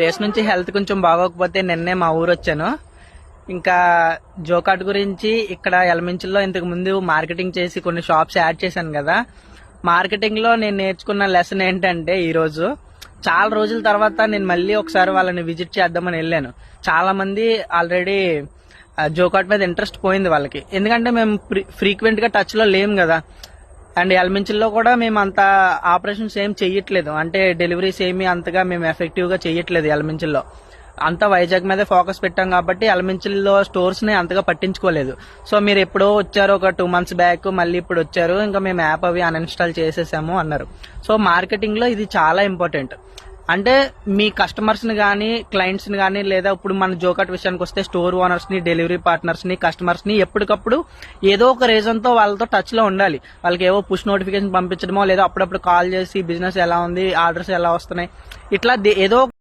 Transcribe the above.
Days నుంచి health కొంచెం బాగోకపోతే నిన్నే మా ఊరు వచ్చాను. ఇంకా జోకాట్ గురించి ఇక్కడ ఎలమించుల్లో ఇంతకు ముందు మార్కెటింగ్ చేసి కొన్ని షాప్స్ యాడ్ చేశాను కదా. మార్కెటింగ్ లో నేను నేర్చుకున్న లెసన్ ఏంటంటే, ఈ రోజు చాలా రోజుల తర్వాత నేను మళ్ళీ ఒకసారి వాళ్ళని విజిట్ చేద్దామని వెళ్ళాను. చాలా మంది ఆల్రెడీ జోకాట్ మీద ఇంట్రెస్ట్ పోయింది వాళ్ళకి, ఎందుకంటే మేము ఫ్రీక్వెంట్ గా టచ్ లో లేము కదా. అండ్ ఎలమించుల్లో కూడా మేము అంత ఆపరేషన్స్ ఏం చెయ్యట్లేదు, అంటే డెలివరీస్ ఏమి అంతగా మేము ఎఫెక్టివ్ గా చెయ్యట్లేదు. ఎలమించుల్లో అంతా వైజాగ్ మీద ఫోకస్ పెట్టాం కాబట్టి ఎలమించుల్లో స్టోర్స్ ని అంతగా పట్టించుకోలేదు. సో మీరు ఎప్పుడో వచ్చారు, ఒక 2 months బ్యాక్, మళ్ళీ ఇప్పుడు వచ్చారు, ఇంకా మేము యాప్ అవి అన్ఇన్స్టాల్ చేసేసాము అన్నారు. సో మార్కెటింగ్ లో ఇది చాలా ఇంపార్టెంట్. అంటే మీ కస్టమర్స్ ని కానీ, క్లయింట్స్ ని కానీ, లేదా ఇప్పుడు మన జోకాట్ విషయానికి వస్తే స్టోర్ ఓనర్స్ ని, డెలివరీ పార్ట్నర్స్ ని, కస్టమర్స్ ని ఎప్పటికప్పుడు ఏదో ఒక రీజన్ తో వాళ్ళతో టచ్ లో ఉండాలి. వాళ్ళకి ఏవో పుష్ నోటిఫికేషన్ పంపించడమో, లేదా అప్పుడప్పుడు కాల్ చేసి బిజినెస్ ఎలా ఉంది, ఆర్డర్స్ ఎలా వస్తున్నాయి, ఇట్లా ఏదో